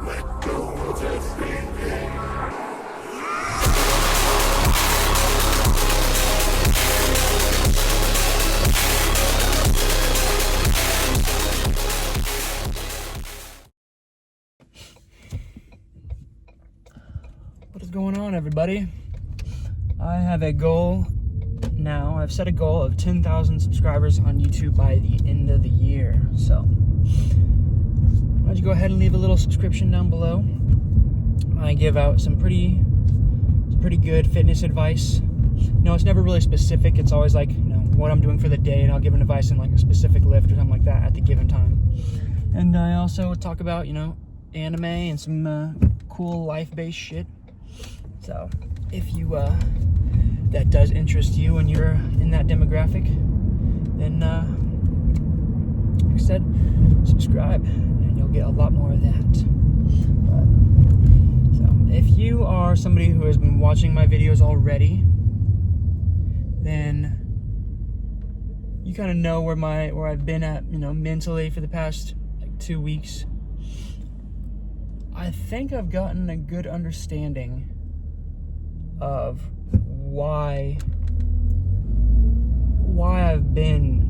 What is going on, everybody? I have a goal now. I've set a goal of 10,000 subscribers on YouTube by the end of the year. So, why don't you go ahead and leave a little subscription down below. I give out some pretty good fitness advice. No, it's never really specific. It's always like, what I'm doing for the day, and I'll give an advice in like a specific lift or something like that at the given time. And I also talk about, anime and some cool life-based shit. So, if you that does interest you and you're in that demographic, then like I said, subscribe and you'll get a lot more of that. So, if you are somebody who has been watching my videos already, then you kind of know where I've been at, mentally for the past like 2 weeks. I think I've gotten a good understanding of why I've been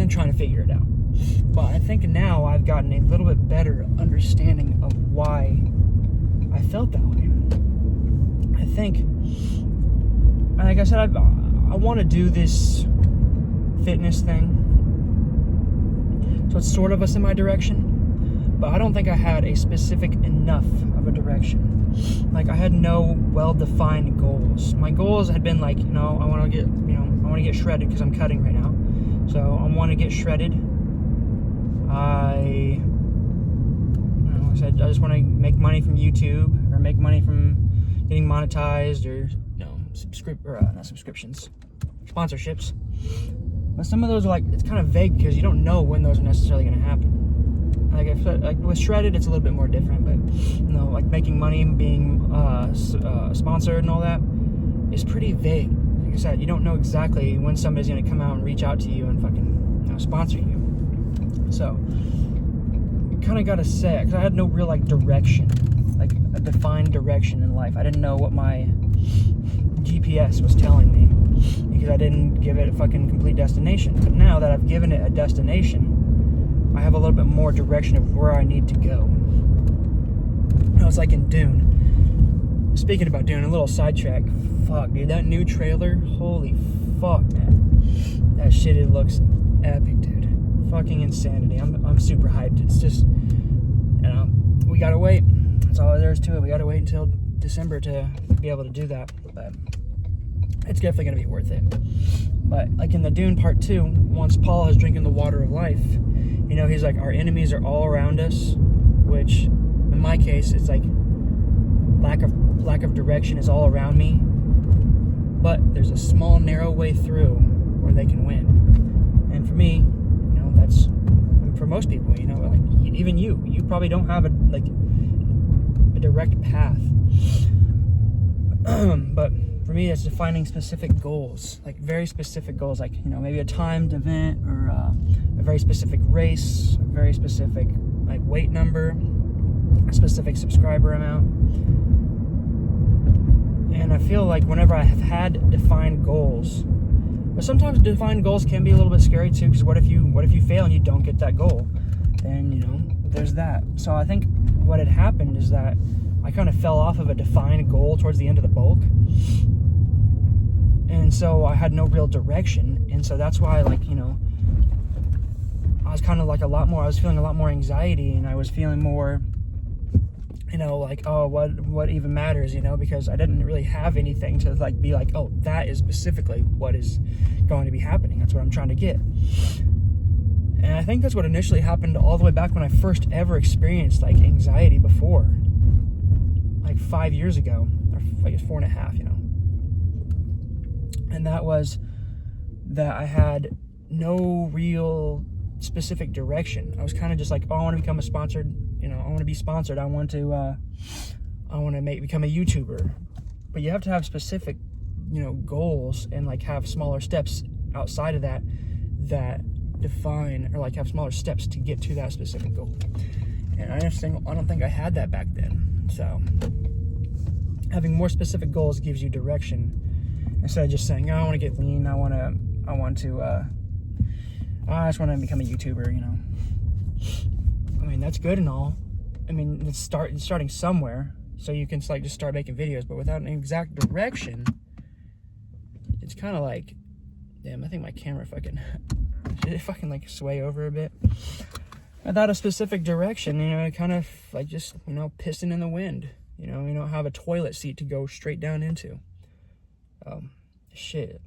trying to figure it out. But I think now I've gotten a little bit better understanding of why I felt that way. I think, like I said, I want to do this fitness thing, so it's sort of a semi-direction. But I don't think I had a specific enough of a direction. Like, I had no well-defined goals. My goals had been like, I want to get shredded because I'm cutting right now. So I want to get shredded. I just want to make money from YouTube, or make money from getting monetized, or not subscriptions, sponsorships. But some of those are like, it's kind of vague because you don't know when those are necessarily going to happen. Like with shredded, it's a little bit more different, but like making money, being sponsored and all that is pretty vague. Like I said, you don't know exactly when somebody's going to come out and reach out to you and fucking sponsor you. So you kind of got to say it, because I had no real direction, like a defined direction in life. I didn't know what my GPS was telling me, because I didn't give it a fucking complete destination. But now that I've given it a destination, I have a little bit more direction of where I need to go. It's like in Dune. Speaking about Dune, a little sidetrack. Fuck, dude, that new trailer, holy fuck, man. That shit, it looks epic, dude. Fucking insanity. I'm super hyped. It's just, we gotta wait. That's all there is to it. We gotta wait until December to be able to do that. But it's definitely gonna be worth it. But like in the Dune Part 2, once Paul is drinking the water of life, he's like, our enemies are all around us, which in my case, it's like lack of direction is all around me, but there's a small narrow way through where they can win. And for me, that's, for most people, like even you probably don't have a direct path. But for me, it's defining specific goals, like very specific goals, like, maybe a timed event, or a very specific race, a very specific like weight number, a specific subscriber amount. And I feel like whenever I have had defined goals, but sometimes defined goals can be a little bit scary too, because what if you fail and you don't get that goal? Then, there's that. So I think what had happened is that I kind of fell off of a defined goal towards the end of the bulk. And so I had no real direction. And so that's why, I was kind of like I was feeling a lot more anxiety, and I was feeling more, what even matters, because I didn't really have anything to be like, oh, that is specifically what is going to be happening. That's what I'm trying to get. And I think that's what initially happened all the way back when I first ever experienced anxiety before, 5 years ago, or I guess 4.5, And that was that I had no real specific direction. I was kind of just like, oh, I want to become a sponsored, I want to be sponsored. I want to become a YouTuber. But you have to have specific, goals, and have smaller steps outside of that define, or have smaller steps to get to that specific goal. And I don't think I had that back then. So having more specific goals gives you direction instead of just saying, oh, I want to get lean. I just want to become a YouTuber, you know. I mean, that's good and all. I mean, it's starting somewhere, so you can like just start making videos, but without an exact direction, it's kind of like, damn, I think my camera should it fucking like sway over a bit. Without a specific direction, you know, it kind of like just, you know, piston in the wind. You know, you don't have a toilet seat to go straight down into. Shit.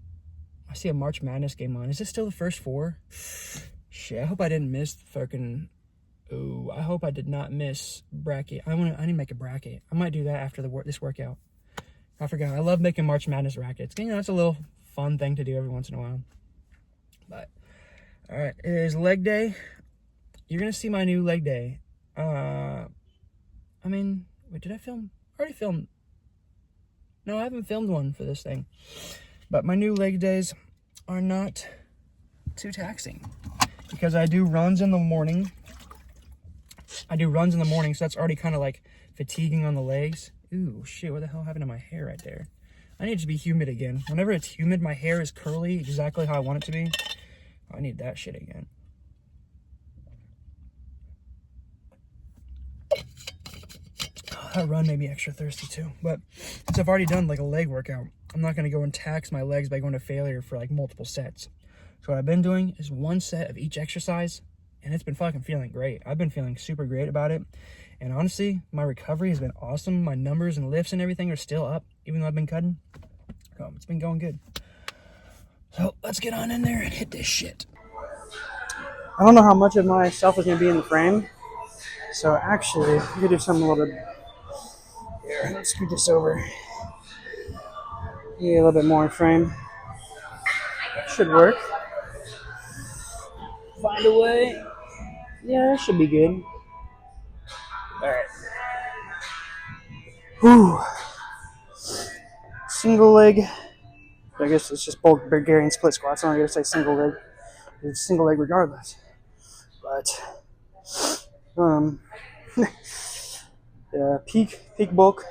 I see a March Madness game on. Is this still the first four? Shit, I hope I didn't miss fucking... Ooh, I hope I did not miss bracket. I need to make a bracket. I might do that after this workout. I forgot. I love making March Madness brackets. You know, it's a little fun thing to do every once in a while. But, alright, it is leg day. You're going to see my new leg day. I mean, wait, did I film? I already filmed. No, I haven't filmed one for this thing. But my new leg days are not too taxing because I do runs in the morning. So that's already kind of like fatiguing on the legs. Ooh, shit, what the hell happened to my hair right there? I need it to be humid again. Whenever it's humid, my hair is curly exactly how I want it to be. I need that shit again. That run made me extra thirsty too. But since I've already done like a leg workout, I'm not going to go and tax my legs by going to failure for like multiple sets. So what I've been doing is one set of each exercise, and it's been fucking feeling great. I've been feeling super great about it. And honestly, my recovery has been awesome. My numbers and lifts and everything are still up, even though I've been cutting. So it's been going good. So let's get on in there and hit this shit. I don't know how much of myself is going to be in the frame. So actually, we could do something a little bit. Here, let's scoot this over. Yeah, a little bit more in frame. Should work. Find a way. Yeah, that should be good. Alright. Whew. Single leg. I guess it's just both Bulgarian split squats. I'm not going to say single leg. It's single leg regardless. But, peak bulk,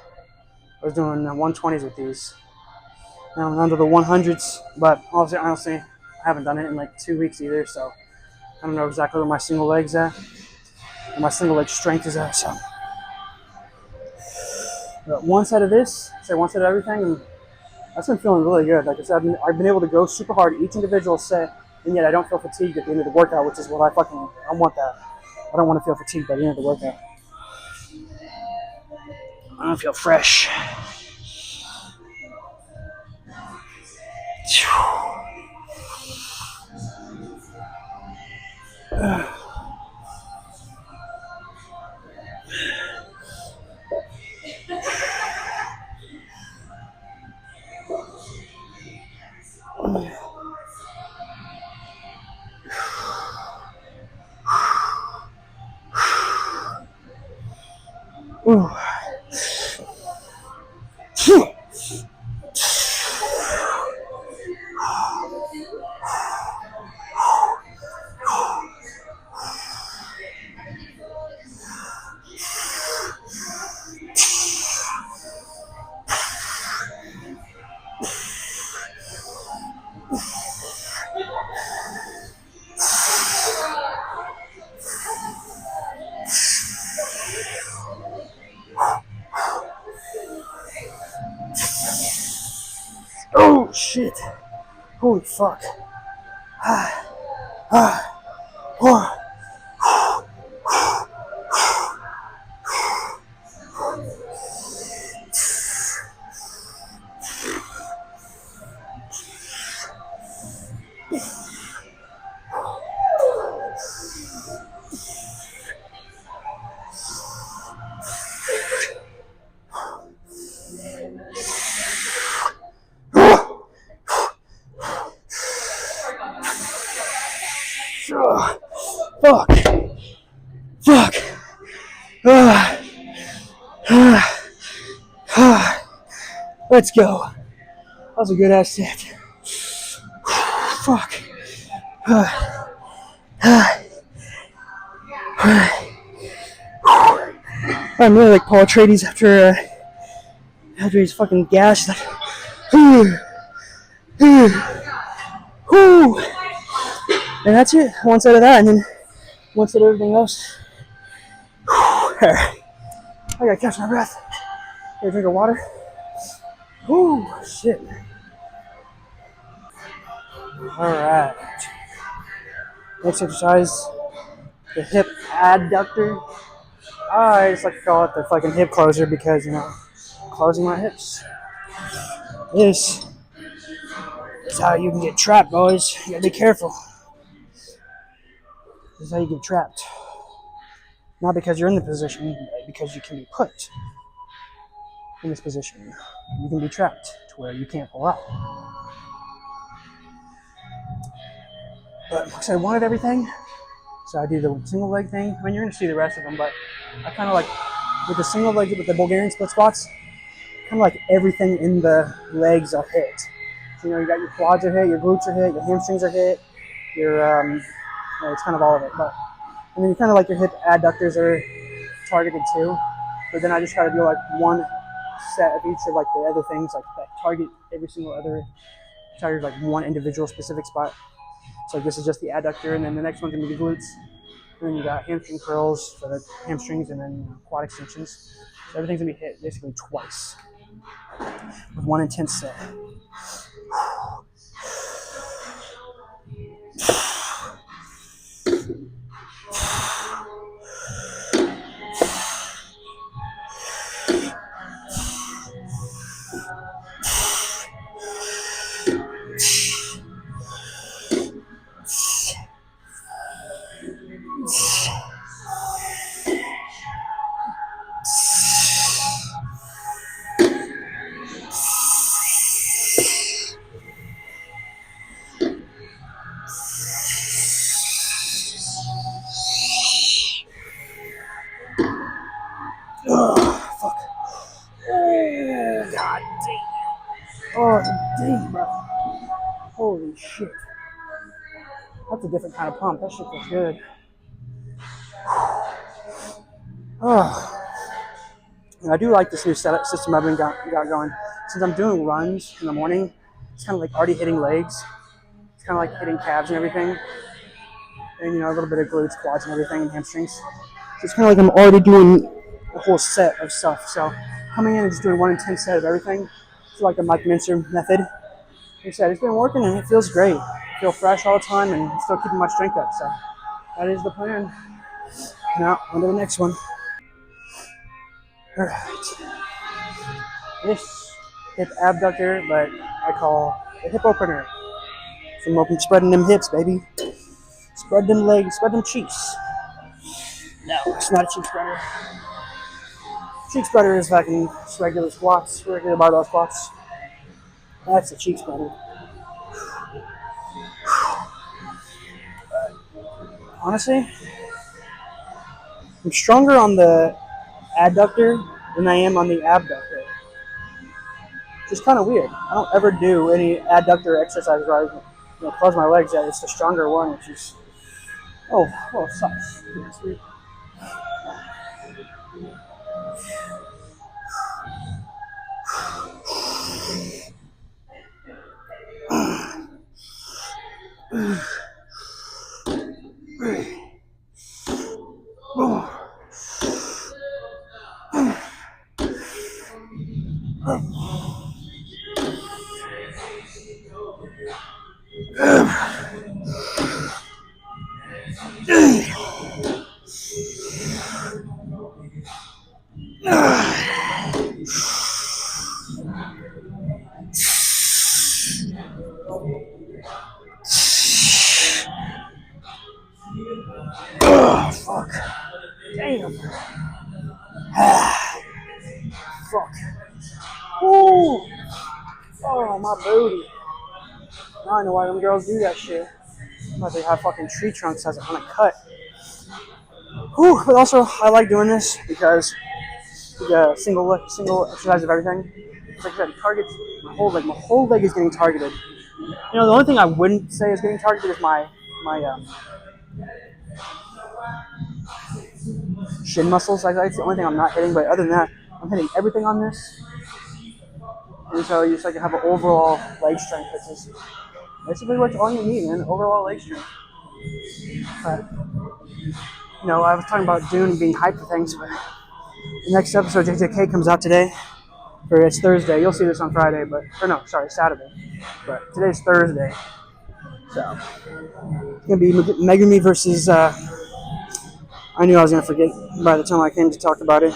I was doing 120s with these. Now I'm under the 100s, but honestly, I haven't done it in like 2 weeks either, so I don't know exactly where my single leg's at, where my single leg strength is at, so. But one set of this, one set of everything, and that's been feeling really good. Like I said, I've been able to go super hard each individual set, and yet I don't feel fatigued at the end of the workout, which is what I want that. I don't want to feel fatigued by the end of the workout. I don't feel fresh. Ooh. Oh shit! Holy fuck! Fuck! Let's go. That was a good ass set. Fuck. I'm really like Paul Atreides after he's fucking gassed. Like, whoo, and that's it. One side of that, and then one side of everything else. I gotta catch my breath. Get a drink of water. Whoo, shit. Alright. Next exercise, the hip adductor. I just like to call it the fucking hip closer because, you know, closing my hips. This is how you can get trapped, boys. You gotta be careful. This is how you get trapped. Not because you're in the position, but because you can be put in this position. You can be trapped to where you can't pull out. But because I wanted everything, so I do the single leg thing. I mean, you're going to see the rest of them, but I kind of like, with the single leg, with the Bulgarian split squats, kind of like everything in the legs are hit. So, you know, you got your quads are hit, your glutes are hit, your hamstrings are hit, your, it's kind of all of it. But, and then you kind of like your hip adductors are targeted too. But then I just try to do like one set of each of like the other things, like that target every single other, target like one individual specific spot. So this is just the adductor, and then the next one's gonna be the glutes. And then you got hamstring curls for the hamstrings, and then quad extensions. So everything's gonna be hit basically twice with one intense set. God damn. Oh, damn, bro. Holy shit. That's a different kind of pump. That shit feels good. Oh. And I do like this new setup system I've got going. Since I'm doing runs in the morning, it's kind of like already hitting legs. It's kind of like hitting calves and everything. And, you know, a little bit of glutes, quads, and everything, and hamstrings. So it's kind of like I'm already doing a whole set of stuff. So coming in and just doing one intense set of everything, it's like a Mike Mincer method. Like I said, it's been working and it feels great. I feel fresh all the time and still keeping my strength up. So that is the plan. Now, on to the next one. All right. This hip abductor, but I call the hip opener. So I'm open, spreading them hips, baby. Spread them legs, spread them cheeks. No, it's not a cheek spreader. Cheek spreader is fucking regular squats, regular barbell squats. That's the cheek spreader. Honestly, I'm stronger on the adductor than I am on the abductor. Which is kind of weird. I don't ever do any adductor exercises where I close my legs yet. It's the stronger one, which is it sucks. It's weird. Oh, fuck. Damn. Fuck. Woo. Oh, my booty. Now I know why them girls do that shit. But they have fucking tree trunks as a kind of cut. Whew. But also, I like doing this because the single exercise of everything. It's like that targets my whole leg. My whole leg is getting targeted. You know, the only thing I wouldn't say is getting targeted is my shin muscles. Like that's the only thing I'm not hitting. But other than that, I'm hitting everything on this. And so you just like have an overall leg strength, which is basically what all you need, man. Overall leg strength. I was talking about Dune being hyped for things, but the next episode, JJK, comes out today. It's Thursday. You'll see this on Friday, Saturday. But today's Thursday. So it's gonna be Megumi versus. I knew I was gonna forget by the time I came to talk about it.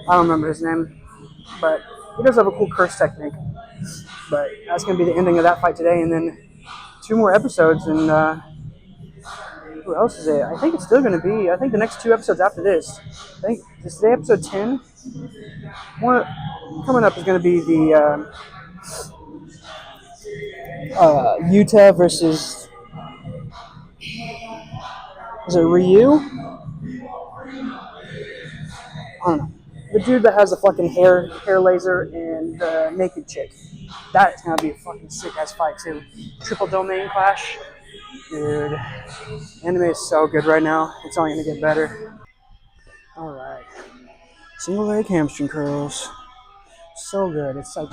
I don't remember his name, but he does have a cool curse technique. But that's gonna be the ending of that fight today, and then 2 more episodes. And who else is it? I think it's still gonna be. I think the next 2 episodes after this. I think is today episode 10. One coming up is gonna be the Yuta versus. Is it Ryu? I don't know. The dude that has the fucking hair laser and the naked chick. That is gonna be a fucking sick ass fight too. Triple domain clash. Dude. Anime is so good right now. It's only gonna get better. Alright. Single leg hamstring curls. So good. It's like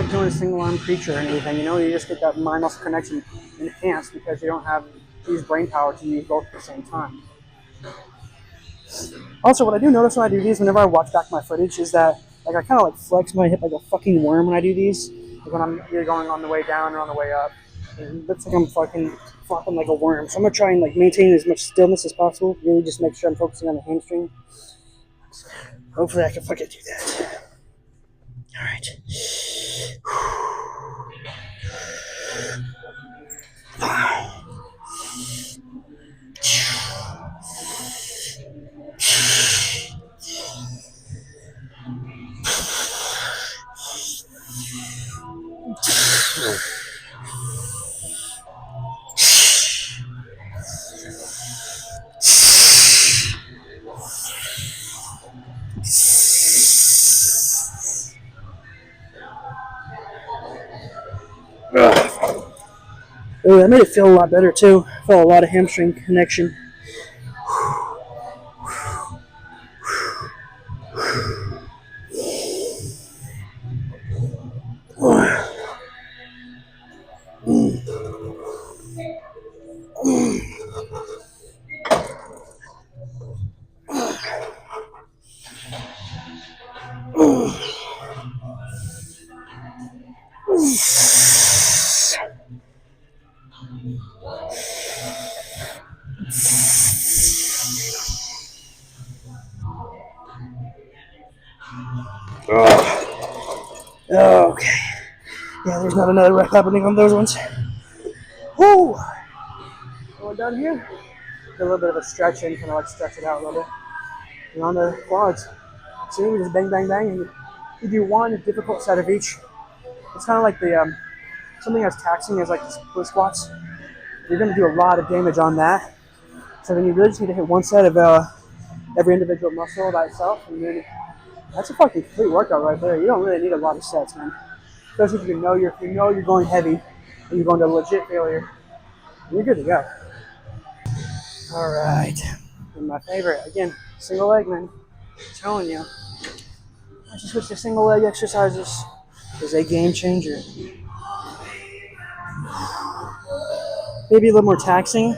doing a single arm creature or anything. You just get that mind muscle connection enhanced because you don't have to use brain power to use both at the same time. Also, what I do notice when I do these, whenever I watch back my footage, is that I kind of flex my hip like a fucking worm when I do these. Like when I'm either going on the way down or on the way up. It looks like I'm fucking flopping like a worm. So I'm gonna try and maintain as much stillness as possible. Really, just make sure I'm focusing on the hamstring. Hopefully, I can fucking do that. All right. Oh, that made it feel a lot better too. Felt a lot of hamstring connection. Okay. Yeah, there's not another rep happening on those ones. Woo! Going down here. A little bit of a stretch in, kind of stretch it out a little bit. And on the quads. See, we just bang, bang, bang, and you do one difficult set of each. It's kind of like the something as taxing as the split squats. You're going to do a lot of damage on that. So then you really just need to hit one set of every individual muscle by itself, and then that's a fucking complete workout right there. You don't really need a lot of sets, man. Especially if you know you're going heavy and you're going to legit failure. You're good to go. All right, and my favorite again, single leg, man. I'm telling you, I just switch to single leg exercises is a game changer. Maybe a little more taxing,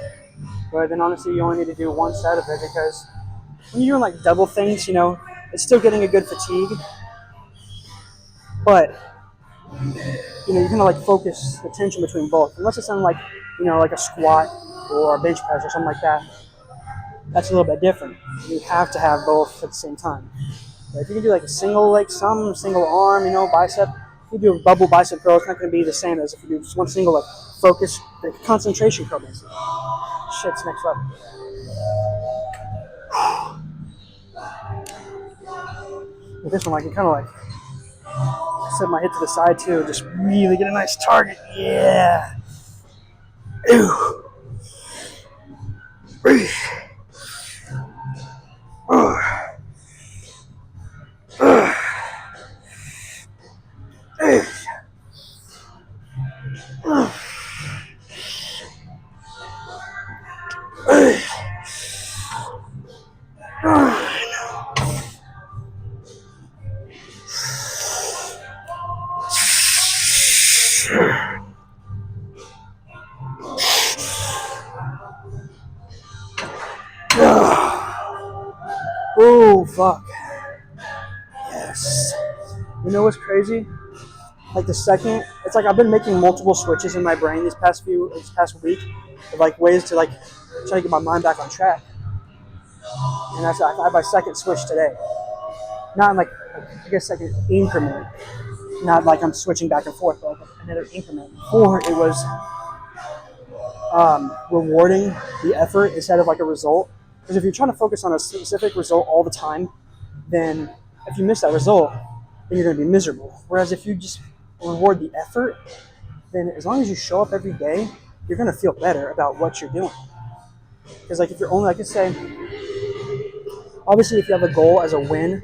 but then honestly, you only need to do one set of it because when you're doing double things, it's still getting a good fatigue, but you can focus the tension between both. Unless it's on like a squat or a bench press or something like that. That's a little bit different. You have to have both at the same time. But if you can do a single single arm, bicep, if you do a bubble bicep curl, it's not going to be the same as if you do just one single focus, concentration curl. Basically. Shit's next level. With this one, I can kind of set my head to the side too, just really get a nice target. Yeah. Ew. Oh, fuck. Yes. You know what's crazy? Like the second, it's like I've been making multiple switches in my brain this past week, of like ways to like try to get my mind back on track. And that's I had my second switch today. Not in like I guess second increment. Not like I'm switching back and forth, but like another increment. Before it was rewarding the effort instead of like a result. Because if you're trying to focus on a specific result all the time, then if you miss that result, then you're going to be miserable. Whereas if you just reward the effort, then as long as you show up every day, you're going to feel better about what you're doing. Because like if you're only, like I say, obviously if you have a goal as a win,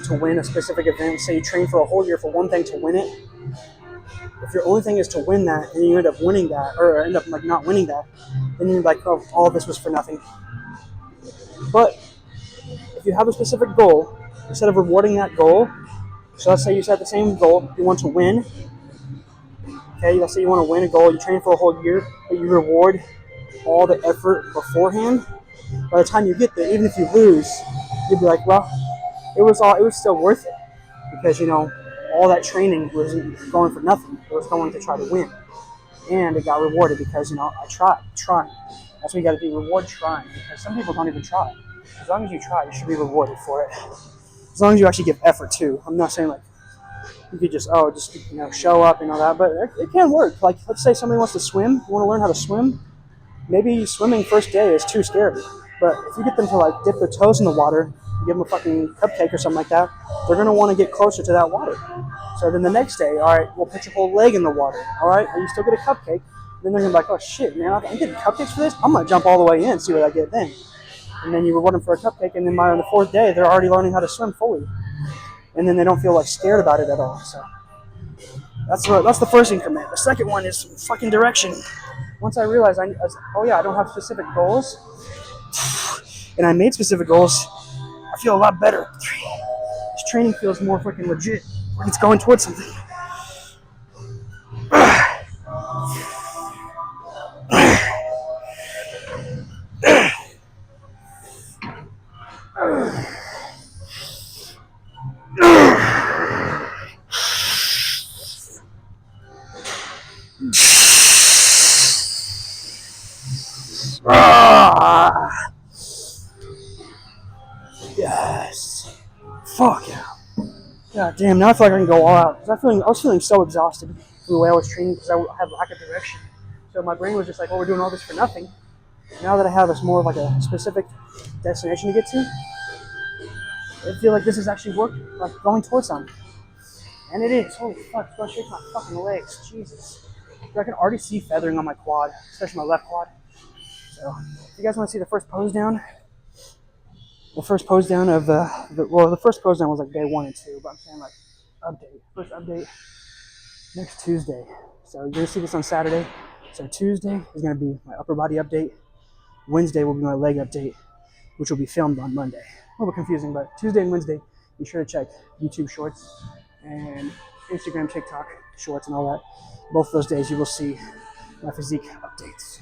to win a specific event, say you train for a whole year for one thing to win it, if your only thing is to win that and you end up winning that or end up like not winning that, then you're like, oh, all of this was for nothing. But if you have a specific goal, instead of rewarding that goal, so let's say you set the same goal, you want to win. Okay, let's say you want to win a goal, you train for a whole year, but you reward all the effort beforehand. By the time you get there, even if you lose, you'll be like, well, it was still worth it because all that training wasn't going for nothing. It was going to try to win, and it got rewarded because I tried. That's what you got to do. Reward trying because some people don't even try. As long as you try, you should be rewarded for it. As long as you actually give effort too. I'm not saying like you could just show up and all that, but it can work. Like let's say somebody wants to swim, you want to learn how to swim. Maybe swimming first day is too scary, but if you get them to like dip their toes in the water, give them a fucking cupcake or something like that, they're gonna want to get closer to that water. So then the next day, all right, we'll put your whole leg in the water. All right, and you still get a cupcake. Then they're gonna be like, oh shit, man, I'm getting cupcakes for this. I'm gonna jump all the way in, see what I get then. And then you reward them for a cupcake, and then by on the fourth day, they're already learning how to swim fully, and then they don't feel like scared about it at all. So that's the first increment. The second one is fucking direction. Once I realized, I don't have specific goals, and I made specific goals, I feel a lot better. This training feels more freaking legit when it's going towards something. Yes. Fuck yeah. God damn, now I feel like I can go all out. Because I was feeling so exhausted from the way I was training because I had lack of direction. So my brain was just like, oh, we're doing all this for nothing. Now that I have this more of like a specific destination to get to, I feel like this is actually like going towards something. And it is. Holy fuck, it's going to shake my fucking legs. Jesus. I can already see feathering on my quad, especially my left quad. So, if you guys want to see the first pose down, the first pose down of the first pose down was like day 1 and 2, but I'm saying like first update next Tuesday. So you're gonna see this on Saturday. So Tuesday is gonna be my upper body update. Wednesday will be my leg update, which will be filmed on Monday. A little confusing, but Tuesday and Wednesday, be sure to check YouTube Shorts and Instagram, TikTok Shorts and all that. Both those days you will see my physique updates.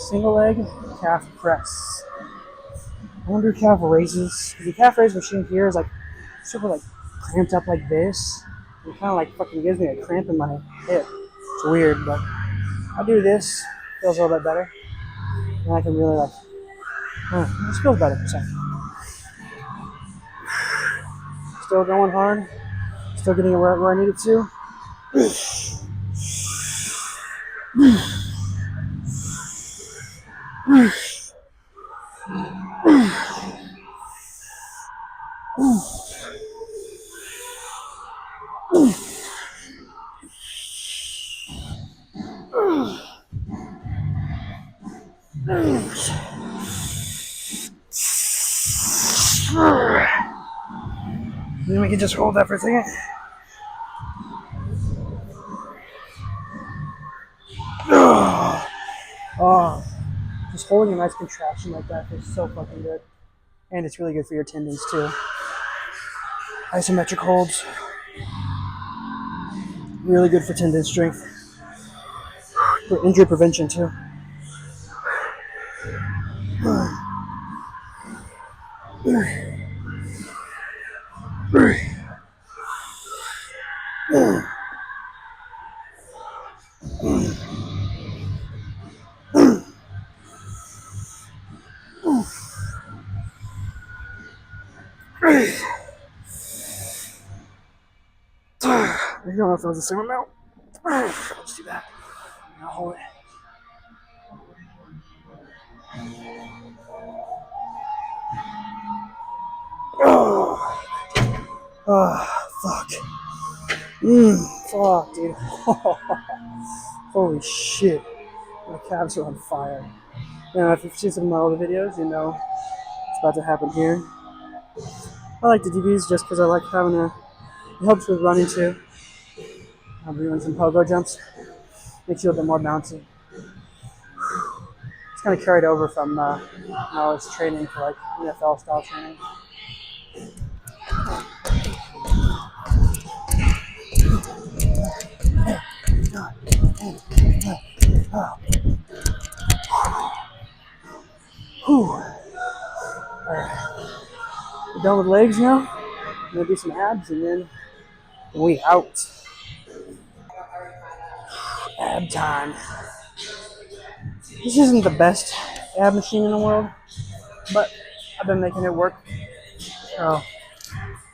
Single leg calf press. I wonder calf raises. The calf raise machine here is like super like cramped up like this. It kind of like fucking gives me a cramp in my hip. It's weird, but I do this. Feels a little bit better. And I can really like, this feels better. So. Still going hard. Still getting it where I need it to. Then we can just hold that for a second. Oh, just holding a nice contraction like that is so fucking good. And it's really good for your tendons too. Isometric holds. Really good for tendon strength. For injury prevention too. I don't know if it was the same amount. Let's do that. I'll hold it. Oh, fuck. Fuck, dude. Holy shit. My calves are on fire. Now, if you've seen some of my older videos, you know it's about to happen here. I like to do these just because I like having a. It helps with running too. I'm doing some pogo jumps. Makes you a little bit more bouncy. It's kind of carried over from when I was training for like NFL style training. We're done with legs now. I'm gonna do some abs and then we out. Ab time. This isn't the best ab machine in the world, but I've been making it work. So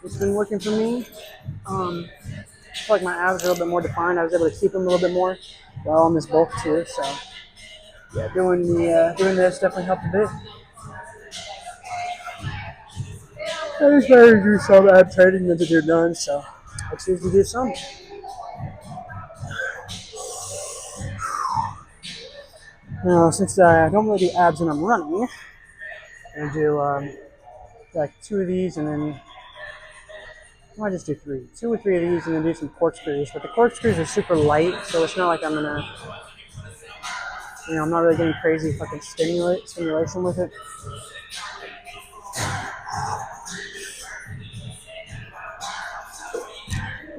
it's been working for me. I feel like my abs are a little bit more defined. I was able to keep them a little bit more while on this bulk too. So yeah, doing this definitely helped a bit. I just better do some ab training than to do none. So I choose to do some. Now, since I don't really do abs when I'm running, I'm gonna do like 2 of these and then I might just do 3. 2 or 3 of these and then do some corkscrews. But the corkscrews are super light, so it's not like I'm gonna, I'm not really getting crazy fucking stimulation with it.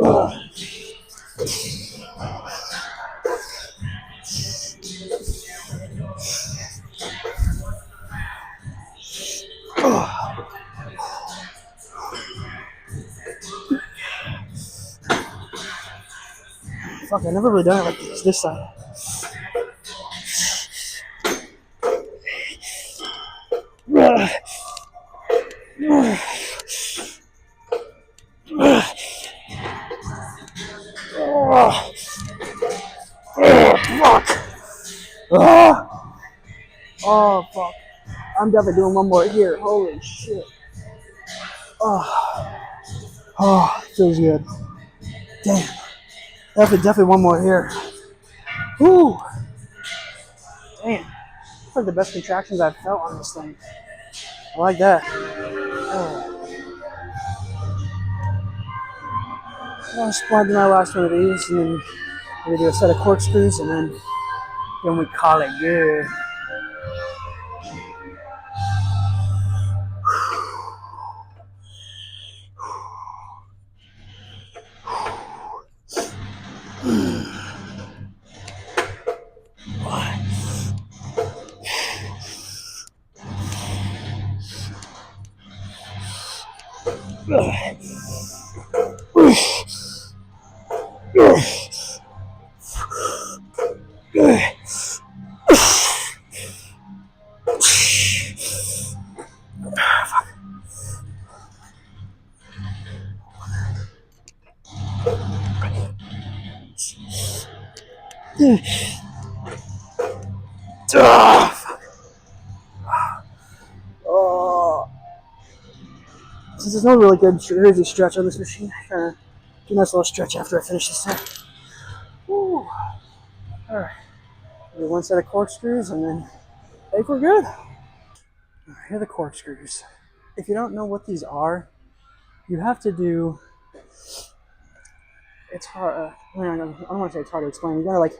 Ugh. Fuck, I never really done it like this side. Fuck. Oh, fuck. I'm definitely doing one more here. Holy shit. Feels good. Damn. Definitely one more here. Whew. Damn. That's like the best contractions I've felt on this thing. I like that. I'll just do my last one of these and then we're gonna do a set of corkscrews and then we call it good. Since there's no really good crazy stretch on this machine, I kind of do a nice little stretch after I finish this set. Woo. Alright. Do one set of corkscrews and then I think we're good. Here are the corkscrews. If you don't know what these are, you have to do. It's hard. I don't want to say it's hard to explain. You gotta like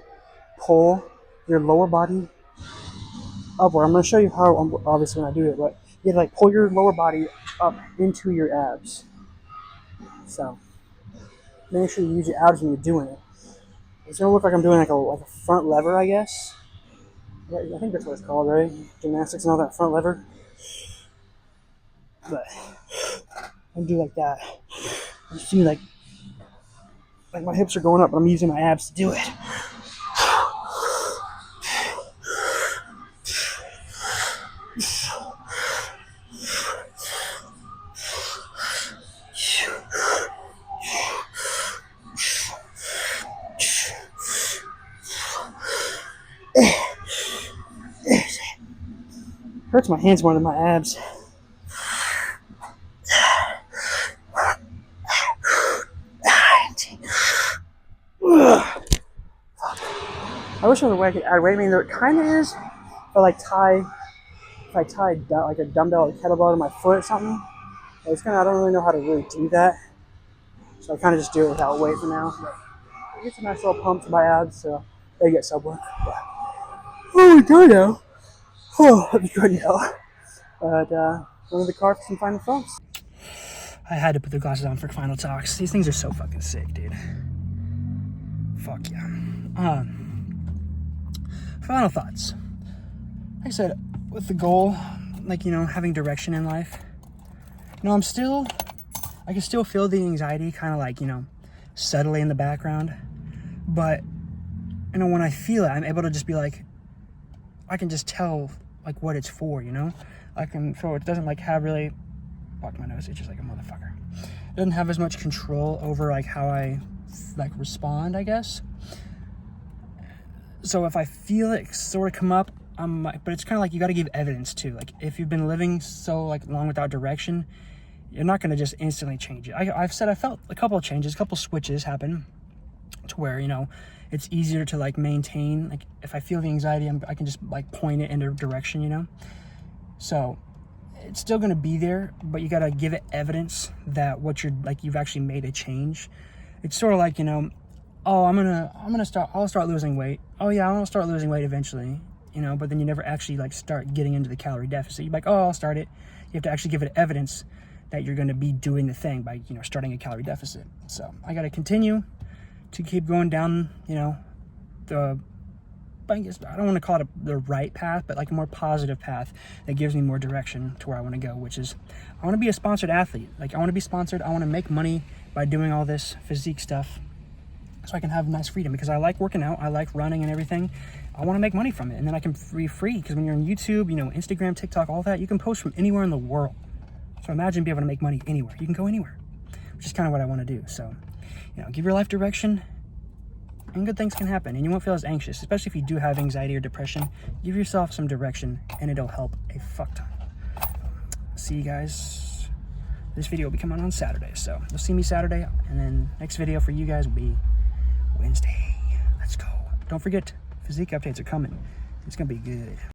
pull your lower body upward. I'm gonna show you how. Obviously, when I do it, but you gotta like pull your lower body up into your abs. So make sure you use your abs when you're doing it. It's gonna look like I'm doing like a front lever, I guess. I think that's what it's called, right? Gymnastics and all that front lever. but I do like that. I see like my hips are going up, but I'm using my abs to do it. Hurts my hands more than my abs. I wish there was a way I could add weight. I mean, there kind of is. If I tie like a dumbbell or kettlebell to my foot or something, it's kind of, I don't really know how to really do that. So I kind of just do it without weight for now. But I get some nice little pumps to my abs, so they get sub work. Oh, good now. Oh, that'd be good now. But going to the car for some final thoughts. I had to put the glasses on for final talks. These things are so fucking sick, dude. Fuck yeah. Final thoughts. Like I said, with the goal, like, you know, having direction in life. You know, I can still feel the anxiety kind of like, you know, subtly in the background. But, you know, when I feel it, I'm able to just be like, I can just tell, like, what it's for, you know? So it doesn't, like, have really, fuck, my nose itches like a motherfucker. It doesn't have as much control over, like, how I, like, respond, I guess. So if I feel it sort of come up, I'm like, but it's kind of like you got to give evidence too. Like, if you've been living so, like, long without direction, you're not going to just instantly change it. I've said I felt a couple of changes, a couple switches happen to where, you know, it's easier to, like, maintain. Like, if I feel the anxiety, I can just, like, point it in a direction, you know? So it's still going to be there, but you got to give it evidence that you've actually made a change. It's sort of like, you know, oh, I'll start losing weight. Oh yeah, I'll start losing weight eventually, you know, but then you never actually, like, start getting into the calorie deficit. You're like, oh, I'll start it. You have to actually give it evidence that you're going to be doing the thing by, you know, starting a calorie deficit. So I got to continue to keep going down, you know, I guess I don't want to call it the right path, but like a more positive path that gives me more direction to where I want to go, which is I want to be a sponsored athlete. Like, I want to be sponsored. I want to make money by doing all this physique stuff so I can have nice freedom, because I like working out. I like running and everything. I want to make money from it, and then I can be free, because when you're on YouTube, you know, Instagram, TikTok, all that, you can post from anywhere in the world. So imagine being able to make money anywhere. You can go anywhere, which is kind of what I want to do. So, you know, give your life direction, and good things can happen, and you won't feel as anxious, especially if you do have anxiety or depression. Give yourself some direction, and it'll help a fuck ton. See you guys. This video will be coming on Saturday, so you'll see me Saturday, and then next video for you guys will be Wednesday. Let's go. Don't forget, physique updates are coming. It's gonna be good.